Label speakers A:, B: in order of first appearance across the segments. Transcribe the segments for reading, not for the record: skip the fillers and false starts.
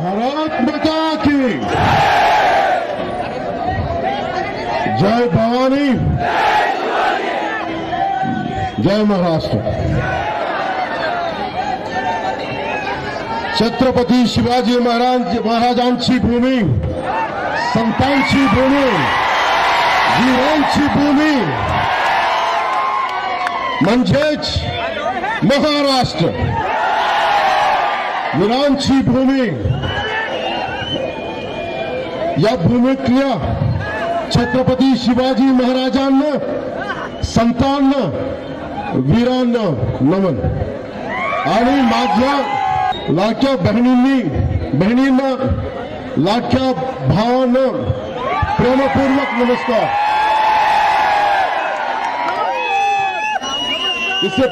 A: भारत माता की जय भवानी, जय महाराष्ट्र। छत्रपती शिवाजी महाराजांची भूमी, संतांची भूमी, वीरांची भूमी म्हणजेच महाराष्ट्र। वीरांची भूमी, या भूमीतल्या छत्रपती शिवाजी महाराजांना, संतांना, वीरांना नमन। आणि माझ्या लाडक्या बहिणींना, लाडक्या भावांना प्रेमपूर्वक नमस्कार। इससे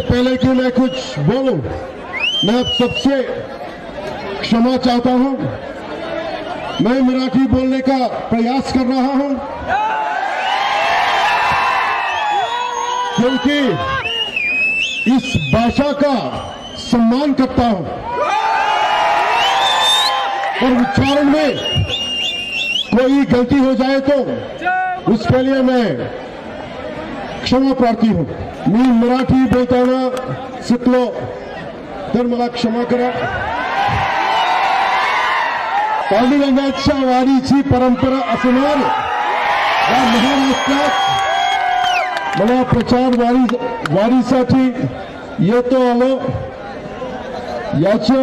A: पहले कि मैं कुछ बोलूं, मैं आप सबसे क्षमा चाहता हूं। मैं मराठी बोलने का प्रयास कर रहा हूं क्योंकि इस भाषा का सम्मान करता हूं और उच्चारण में कोई गलती हो जाए तो उसके लिए मैं क्षमा प्रार्थी हूं। मी मराठी बोलताना शिकलो तर मला क्षमा करा। पांडुरंगाच्या वारीची परंपरा असणार या महाराष्ट्रात मला प्रचार वारीसाठी येतो आलो याचा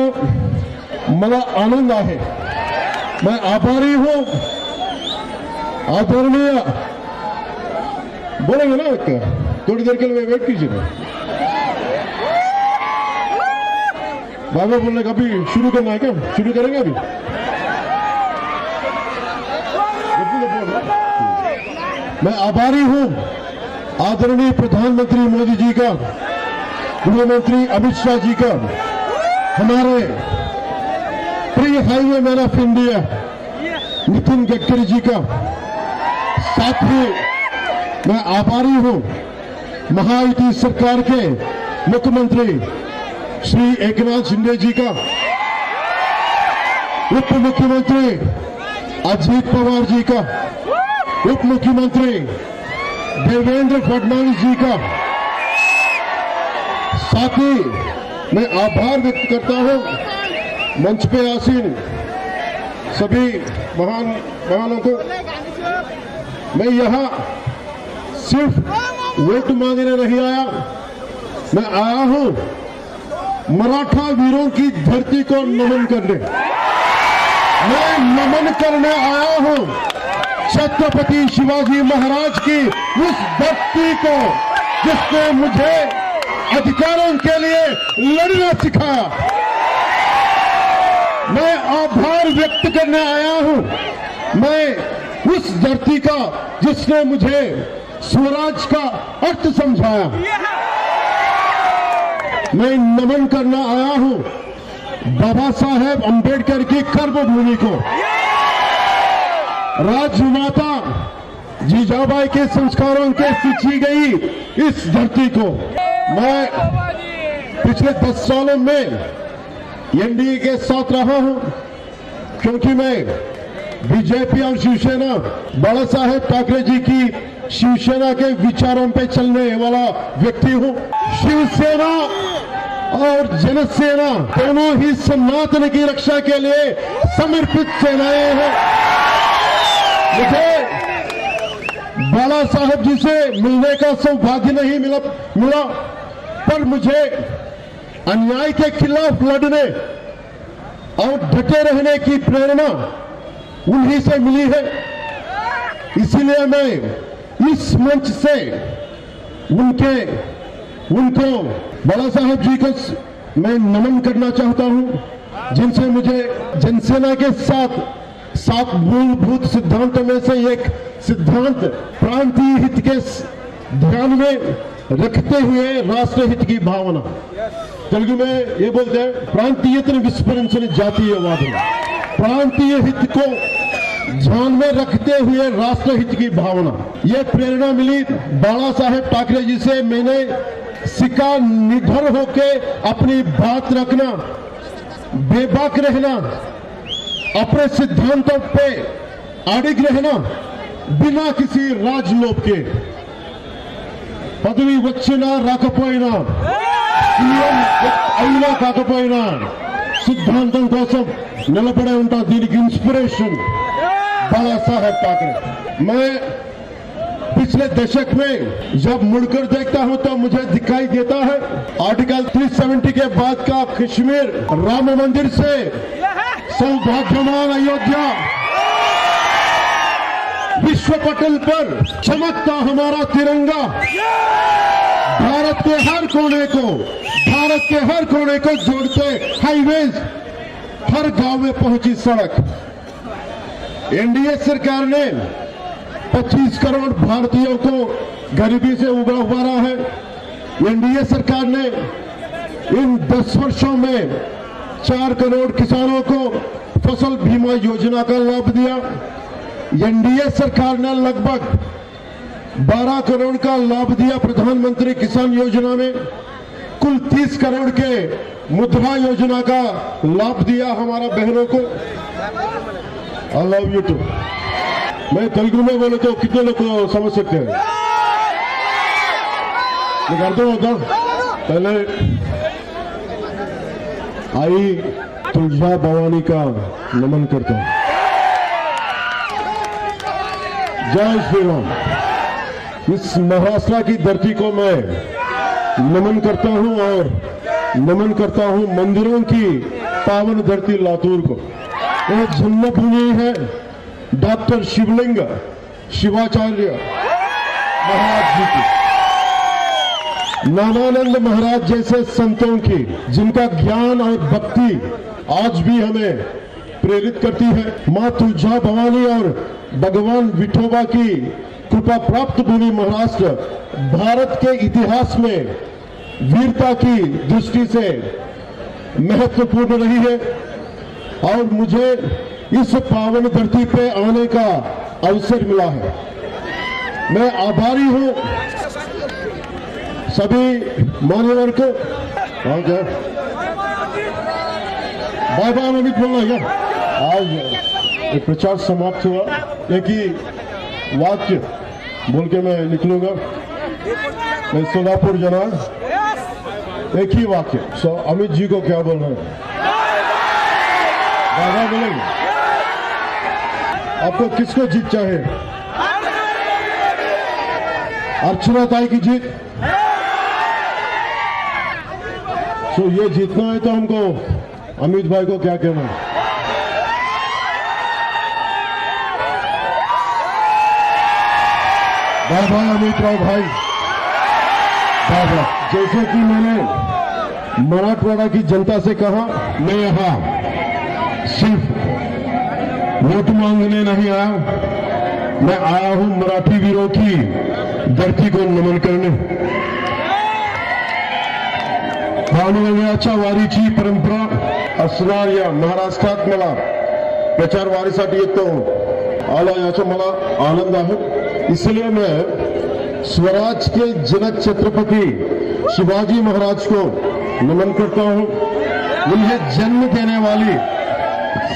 A: मला आनंद आहे। मैं आभारी हूं। आदरणीय बोलेंगे ना, थोड़ी देर के लिए वेट कीजिए। बाबा बोलने का अभी शुरू करना है क्या? शुरू करेंगे अभी? मैं आभारी हूं आदरणीय प्रधानमंत्री मोदी जी का, गृह मंत्री अमित शाह जी का, हमारे प्रिय highway man of India Nitin Gadkari ji का, साथ ही मैं आभारी हूं महायुति सरकार के मुख्यमंत्री श्री एकनाथ शिंदे जी का, उप मुख्यमंत्री अजित पवार जी का, उप मुख्यमंत्री देवेंद्र फडणवीस जी का। साथ ही मैं आभार व्यक्त करता हूं मंच पे आसीन सभी महानों को। मैं यहां सिर्फ वोट मांगने नहीं आया, मैं आया हूं मराठा वीरों की धरती को नमन करने। मैं नमन करने आया हूं छत्रपति शिवाजी महाराज की उस धरती को जिसने मुझे अधिकारों के लिए लड़ना सिखाया। मैं आभार व्यक्त करने आया हूं मैं उस धरती का जिसने मुझे स्वराज का अर्थ समझाया। मैं नमन करना आया हूं बाबा साहेब अंबेडकर की कर्मभूमि को, राजमाता जीजाबाई के संस्कारों के सींची गई इस धरती को। मैं पिछले 10 सालों में एनडीए के साथ रहा हूं क्योंकि मैं बीजेपी और शिवसेना, बाला साहेब ठाकरे जी की शिवसेना के विचारों पे चलने वाला व्यक्ति हूं। शिवसेना और जनसेना दोनों ही सनातन की रक्षा के लिए समर्पित सेनाएं हैं। मुझे बाला साहेब जी से मिलने का सौभाग्य नहीं मिला, पर मुझे अन्याय के खिलाफ लड़ने और डटे रहने की प्रेरणा उन्हीं से मिली है। इसीलिए मैं इस मंच से उनको बाला साहेब जी को मैं नमन करना चाहता हूं, जिनसे मुझे जनसेना के सात मूलभूत सिद्धांतों में से एक सिद्धांत प्रांतीय हित के ध्यान में रखते हुए राष्ट्र हित की भावना, तेलुगु में ये बोलते हैं प्रांतीयतन विस्मरिंचनि जातीयवादम, प्रांतीय हित को ध्यान में रखते हुए राष्ट्र हित की भावना। ये प्रेरणा मिली बाला साहेब ठाकरे जी से। मैंने सीखा निडर होके अपनी बात रखना, बेबाक रहना, अपने सिद्धांतों पे अड़िग रहना, बिना किसी राजलोभ के, पदवी వచ్చినా రాకపోయినా, సీఎం అయినా కాకపోయినా सिद्धांतों కోసం నిలబడే ఉంటా. దీనికి इंस्पिरेशन बाला साहेब ठाकरे. मैं पिछले दशक में जब मुड़कर देखता हूं तो मुझे दिखाई देता है आर्टिकल 370 के बाद का कश्मीर, राम मंदिर से सौभाग्यवान अयोध्या, विश्व पटल पर चमकता हमारा तिरंगा, भारत के हर कोने को जोड़ते हाईवेज, हर गांव में पहुंची सड़क. एनडीए सरकार ने 25 करोड़ भारतीयों को गरीबी से उबारा है. एनडीए सरकार ने इन 10 वर्षों में 4 करोड़ किसानों को फसल बीमा योजना का लाभ दिया. एनडीए सरकार ने लगभग 12 करोड़ का लाभ दिया प्रधानमंत्री किसान योजना में. कुल 30 करोड़ के मुद्रा योजना का लाभ दिया हमारा बहनों को. I love you too. मैं तेलुगु में बोले तो कितने लोग समझ सकते हैं? निकालते होता पहले आई तुलजा भवानी का नमन करता हूं. जय श्री राम. इस महाराष्ट्र की धरती को मैं नमन करता हूं और नमन करता हूं मंदिरों की पावन धरती लातूर को. यह जन्मभूमि है डॉक्टर शिवलिंग शिवाचार्य महाराज जी की, नामानंद महाराज जैसे संतों की, जिनका ज्ञान और भक्ति आज भी हमें प्रेरित करती है. मां तुलजा भवानी और भगवान विठोबा की कृपा प्राप्त भूमि महाराष्ट्र भारत के इतिहास में वीरता की दृष्टि से महत्वपूर्ण रही है और मुझे इस पावन धरती पे आने का अवसर मिला है. मैं आभारी हूं सभी मान्यवर को. बाय बाय अमित बोलना क्या? आज एक प्रचार समाप्त हुआ. एक ही वाक्य बोल के मैं निकलूंगा. मैं सोलापुर जना, एक ही वाक्य. अमित जी को क्या बोलना है? बाबा बोलेंगे. आपको किसको जीत चाहे? अर्चना ताई की जीत. ये जीतना है तो हमको अमित भाई को क्या कहना है? बाबा अमित राव भाई. बाबा, जैसे कि मैंने मराठवाड़ा की जनता से कहा, मैं यहां सिर्फ वोट मांगने नहीं आया, मैं आया हूं मराठी वीरों की धरती को नमन करने. भानुवण्याच्या वारीची परंपरा असणाऱ्या महाराष्ट्रात मला प्रचार वारीसाठी येतो आला, याचा मला आनंद आहे. इसलिए मैं स्वराज के जनक छत्रपति शिवाजी महाराज को नमन करता हूं. उन्हें जन्म देने वाली,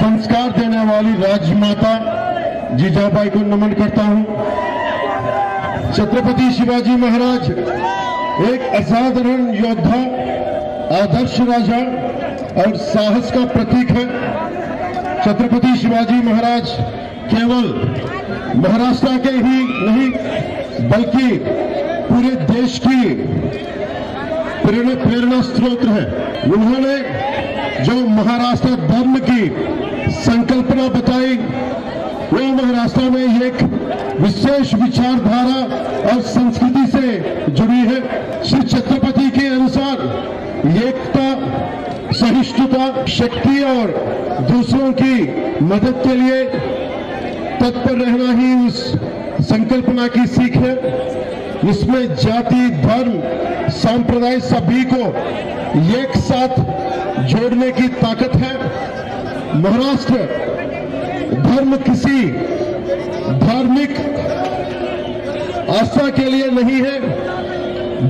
A: संस्कार देने वाली राजमाता जीजाबाई को नमन करता हूं. छत्रपति शिवाजी महाराज एक असाधारण योद्धा, आदर्श राजा और साहस का प्रतीक है. छत्रपति शिवाजी महाराज केवल महाराष्ट्र के ही नहीं बल्कि पूरे देश की प्रेरणा स्रोत है. उन्होंने जो महाराष्ट्र धर्म की संकल्पना बताई, वो महाराष्ट्र में एक विशेष विचारधारा और संस्कृति से जुड़ी है. श्री छत्रपति के अनुसार एकता, सहिष्णुता, शक्ति और दूसरों की मदद के लिए तत्पर रहना ही उस संकल्पना की सीख है. इसमें जाति, धर्म, संप्रदाय सभी को एक साथ जोड़ने की ताकत है. महाराष्ट्र धर्म किसी धार्मिक आस्था के लिए नहीं है,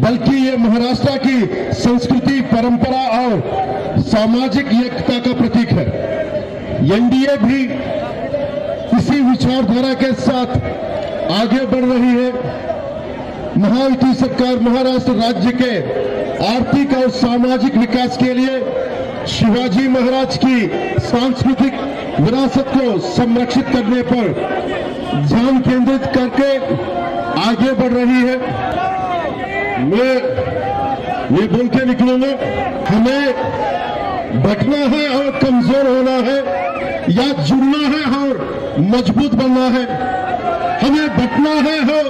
A: बल्कि ये महाराष्ट्र की संस्कृति, परंपरा और सामाजिक एकता का प्रतीक है। एनडीए भी इसी विचारधारा के साथ आगे बढ़ रही है। महायुति सरकार महाराष्ट्र राज्य के आर्थिक और सामाजिक विकास के लिए शिवाजी महाराज की सांस्कृतिक विरासत को संरक्षित करने पर ध्यान केंद्रित करके आगे बढ़ रही है। मैं ये बोल के निकलूंगा, हमें बटना है और कमजोर होना है या जुड़ना है और मजबूत बनना है। हमें बटना है और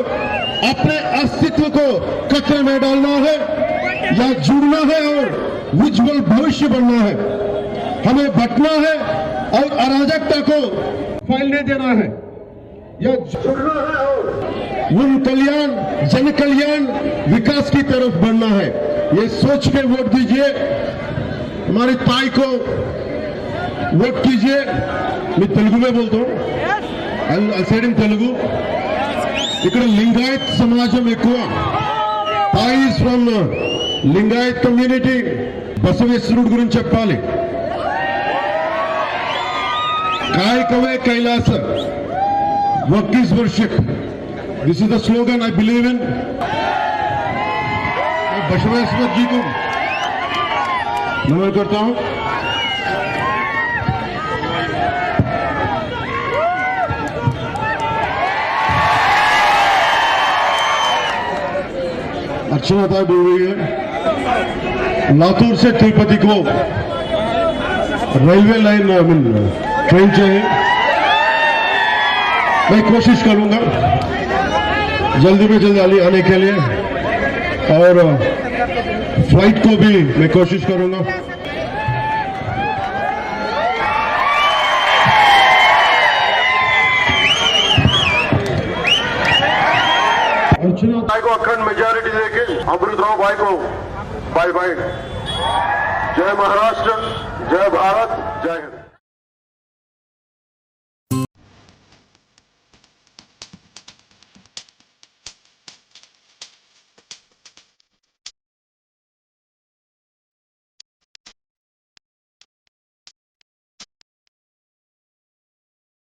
A: अपने अस्तित्व को कचरे में डालना है या जुड़ना है और उज्जवल भविष्य बनना है। हमें बटना है और अराजकता को फैलने देना है या जुड़ना है और उन कल्याण, जन कल्याण, विकास की तरफ बढ़ना है। ये सोच के वोट दीजिए, हमारी ताई को वोट कीजिए। मैं तेलुगु में बोलता हूँ, सेड इन तेलुगु। ఇక్కడ లింగాయత్ సమాజం ఎక్కువ. Tai is from Lingayat community. బసవేశ్వరుడు గురించి చెప్పాలి. కాయకవే కైలాస, work is worship. This is the slogan I believe in. Basaveshwar ji को नमन करता हूं. अर्चना ताई बोल रही है लातूर से तिरुपति को रेलवे लाइन ट्रेन चाहिए. मैं कोशिश करूंगा जल्दी में जल्दी आने के लिए और फ्लाइट को भी मैं कोशिश करूंगा. अर्चना ताई को अखंड मेजॉरिटी देके अमृतराव भाई को बाय बाय. जय महाराष्ट्र, जय भारत, जय हिंद.